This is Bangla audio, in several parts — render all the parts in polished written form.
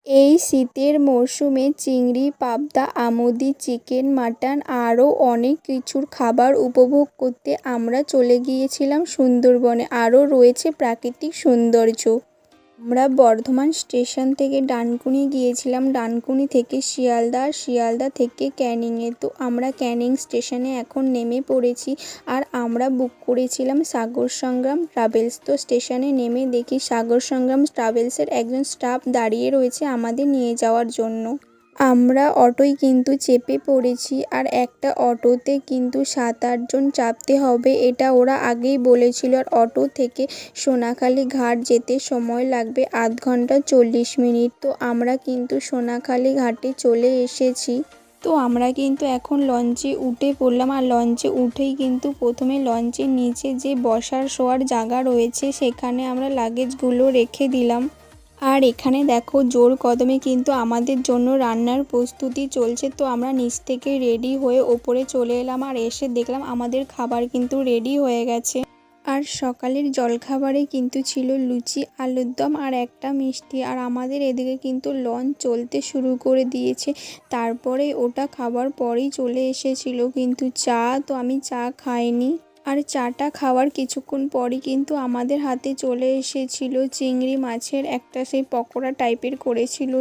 এই শীতের মরশুমে চিংড়ি, পাবদা, আমুদি, চিকেন, মাটন আরও অনেক কিছুর খাবার উপভোগ করতে আমরা চলে গিয়েছিলাম সুন্দরবনে। আরও রয়েছে প্রাকৃতিক সৌন্দর্য। আমরা বর্ধমান স্টেশন থেকে ডানকুনি গিয়েছিলাম, ডানকুনি থেকে শিয়ালদা, শিয়ালদা থেকে ক্যানিংয়ে। তো আমরা ক্যানিং স্টেশনে এখন নেমে পড়েছি। আর আমরা বুক করেছিলাম সাগর সংগ্রাম ট্রাভেলস। তো স্টেশনে নেমে দেখি সাগর সংগ্রাম ট্রাভেলসের একজন স্টাফ দাঁড়িয়ে রয়েছে আমাদের নিয়ে যাওয়ার জন্য। আমরা অটোয় কিন্তু চেপে পড়েছি, আর একটা অটোতে কিন্তু 7-8 জন চাপতে হবে, এটা ওরা আগেই বলেছিল। আর অটো থেকে সোনাখালি ঘাট যেতে সময় লাগবে 8 ঘন্টা 40 মিনিট। তো আমরা কিন্তু সোনাখালি ঘাটে চলে এসেছি। তো আমরা কিন্তু এখন লঞ্চে উঠে পড়লাম, আর লঞ্চে উঠেই কিন্তু প্রথমে লঞ্চের নিচে যে বসার শোয়ার জায়গা রয়েছে সেখানে আমরা লাগেজগুলো রেখে দিলাম। আর এখানে দেখো জোর কদমে কিন্তু আমাদের জন্য রান্নার প্রস্তুতি চলছে। তো আমরা নিচ থেকে রেডি হয়ে ওপরে চলে এলাম, আর এসে দেখলাম আমাদের খাবার কিন্তু রেডি হয়ে গেছে। আর সকালের জলখাবারে কিন্তু ছিল লুচি, আলুর দম আর একটা মিষ্টি। আর আমাদের এদিকে কিন্তু লঞ্চ চলতে শুরু করে দিয়েছে। তারপরে ওটা খাবার পরেই চলে এসেছিল কিন্তু চা, তো আমি চা খাইনি। আর চাটা খাওয়ার কিছুক্ষণ পরই কিন্তু আমাদের হাতে চলে এসেছিল চিংড়ি মাছের একটা সেই পকোড়া টাইপের করেছিল,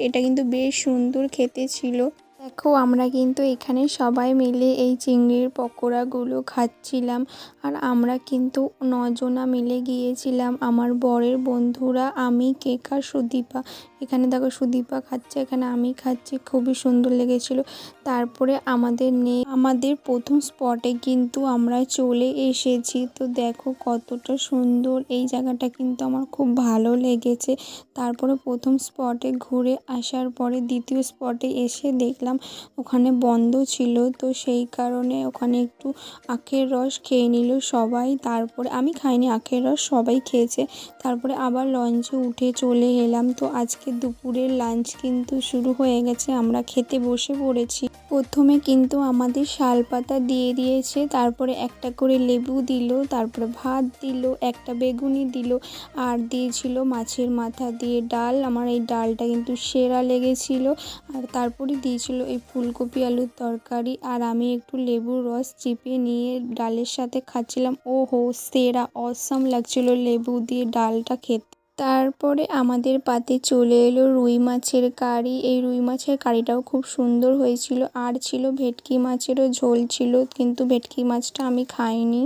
এটা কিন্তু বেশ সুন্দর খেতে ছিল। দেখো আমরা কিন্তু এখানে সবাই মিলে এই চিংড়ির পকোড়াগুলো খাচ্ছিলাম। আর আমরা কিন্তু 9 জনা মিলে গিয়েছিলাম, আমার বরের বন্ধুরা, আমি, কেকা, সুদীপা। এখানে দেখো সুদীপা খাচ্ছে, এখানে আমি খাচ্ছি, খুবই সুন্দর লেগেছিল। তারপরে আমাদের প্রথম স্পটে কিন্তু আমরা চলে এসেছি। তো দেখো কতটা সুন্দর এই জায়গাটা, কিন্তু আমার খুব ভালো লেগেছে। তারপরে প্রথম স্পটে ঘুরে আসার পরে দ্বিতীয় স্পটে এসে দেখলাম ওখানে বন্ধ ছিল, তো সেই কারণে ওখানে একটু আখের রস খেয়ে নিল সবাই। তারপরে আমি খাইনি আখের রস, সবাই খেয়েছে। তারপরে আবার লঞ্চে উঠে চলে এলাম। তো আজকে দুপুরের লাঞ্চ কিন্তু শুরু হয়ে গেছে, আমরা খেতে বসে পড়েছি। প্রথমে কিন্তু আমাদের শাল পাতা দিয়ে দিয়েছে, তারপরে একটা করে লেবু দিল, তারপরে ভাত দিল, একটা বেগুনি দিল, আর দিয়েছিল মাছের মাথা দিয়ে ডাল। আমার এই ডালটা কিন্তু সেরা লেগেছিল। আর তারপরে দিয়েছিল এই ফুলকপি আলুর তরকারি, আর আমি একটু লেবুর রস চিপে নিয়ে ডালের সাথে খাচ্ছিলাম। ওহো, সেরা অসাম লাগছিল লেবু দিয়ে ডালটা খেতে। তারপরে আমাদের পাতে চলে এলো রুই মাছের কারি। এই রুই মাছের কারিটাও খুব সুন্দর হয়েছিল। আর ছিল ভেটকি মাছেরও ঝোল ছিল, কিন্তু ভেটকি মাছটা আমি খাইনি।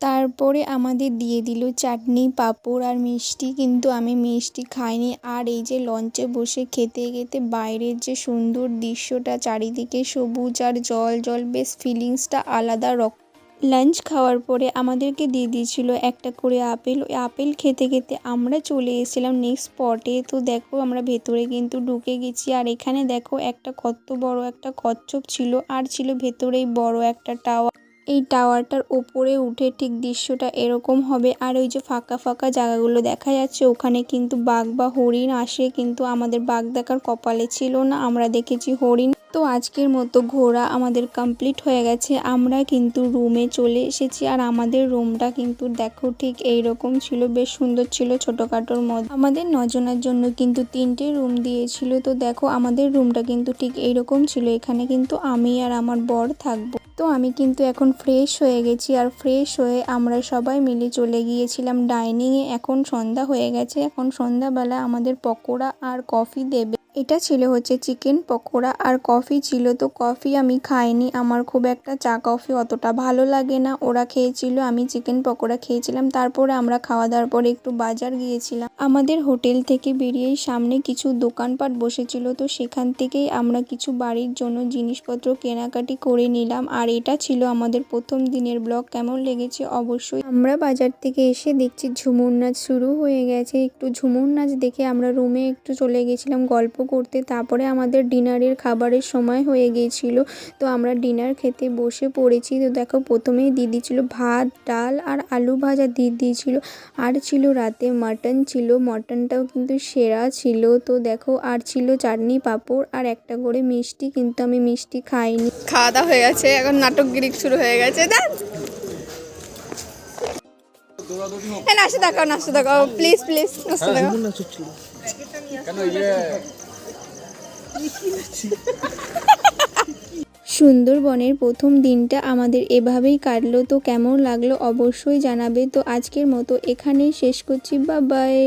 তারপরে আমাদের দিয়ে দিল চাটনি, পাঁপড় আর মিষ্টি, কিন্তু আমি মিষ্টি খাইনি। আর এই যে লঞ্চে বসে খেতে খেতে বাইরের যে সুন্দর দৃশ্যটা, চারিদিকে সবুজ আর জল জল, বেশ ফিলিংসটা আলাদা রকম। লাঞ্চ খাওয়ার পরে আমাদেরকে দিয়ে দিয়েছিল একটা করে আপেল। ওই আপেল খেতে খেতে আমরা চলে এসেছিলাম নেক্সট স্পটে। তো দেখো আমরা ভেতরে কিন্তু ঢুকে গেছি, আর এখানে দেখো একটা কত বড় একটা কচ্ছপ ছিল, আর ছিল ভেতরেই বড় একটা টাওয়ার। এই টাওয়ারটার ওপরে উঠে ঠিক দৃশ্যটা এরকম হবে। আর ওই যে ফাঁকা ফাঁকা জায়গাগুলো দেখা যাচ্ছে, ওখানে কিন্তু বাঘ বা হরিণ আসে, কিন্তু আমাদের বাঘ দেখার কপালে ছিল না, আমরা দেখেছি হরিণ। তো আজকের মতো ঘোরা আমাদের কমপ্লিট হয়ে গেছে, আমরা কিন্তু রুমে চলে এসেছি। আর আমাদের রুমটা কিন্তু দেখো ঠিক এইরকম ছিল, বেশ সুন্দর ছিল, ছোটোখাটোর মধ্যে। আমাদের 9 জনের জন্য কিন্তু 3টে রুম দিয়েছিল। তো দেখো আমাদের রুমটা কিন্তু ঠিক এইরকম ছিল, এখানে কিন্তু আমি আর আমার বর থাকবো। তো আমি কিন্তু এখন ফ্রেশ হয়ে গেছি, আর ফ্রেশ হয়ে আমরা সবাই মিলে চলে গিয়েছিলাম ডাইনিংয়ে। এখন সন্ধ্যা হয়ে গেছে, এখন সন্ধ্যাবেলা আমাদের পকোড়া আর কফি দেবে। এটা ছিল হচ্ছে চিকেন পকোড়া, আর কফি ছিল। তো কফি আমি খাইনি, আমার খুব একটা চা কফি অতটা ভালো লাগে না। ওরা খেয়েছিল, আমি চিকেন পকোড়া খেয়েছিলাম। তারপরে আমরা খাওয়া দাওয়ার পরে একটু বাজার গিয়েছিলাম। আমাদের হোটেল থেকে বেরিয়েই সামনে কিছু দোকানপাট বসেছিল, তো সেখান থেকেই আমরা কিছু বাড়ির জন্য জিনিসপত্র কেনাকাটি করে নিলাম। আর এটা ছিল আমাদের প্রথম দিনের ব্লগ। কেমন লেগেছে অবশ্যই। আমরা বাজার থেকে এসে দেখছি ঝুমুর নাচ শুরু হয়ে গেছে। একটু ঝুমুর নাচ দেখে আমরা রুমে একটু চলে গেছিলাম গল্প করতে। তারপরে আমাদের ডিনারের খাবারের সময় হয়ে গিয়েছিল, তো আমরা ডিনার খেতে বসে পড়েছি। তো দেখো প্রথমেই দিয়ে দিয়েছিল ভাত, ডাল আর আলু ভাজা দিয়ে দিয়েছিল, আর ছিল রাতে মাটন ছিল, মটনটাও কিন্তু সেরা ছিল। তো দেখো আর ছিল চাটনি, পাঁপড় আর একটা করে মিষ্টি, কিন্তু আমি মিষ্টি খাইনি। খাওয়া দাওয়া হয়ে গেছে, এখন নাটকগিরি শুরু হয়ে গেছে। নাচতে দেখাও, নাচতে দেখাও, প্লিজ প্লিজ নাচতে দেখাও। সুন্দরবনের প্রথম দিনটা আমাদের এভাবেই কাটলো। তো কেমন লাগলো অবশ্যই জানাবে। তো আজকের মতো এখানেই শেষ করছি, বাই বাই।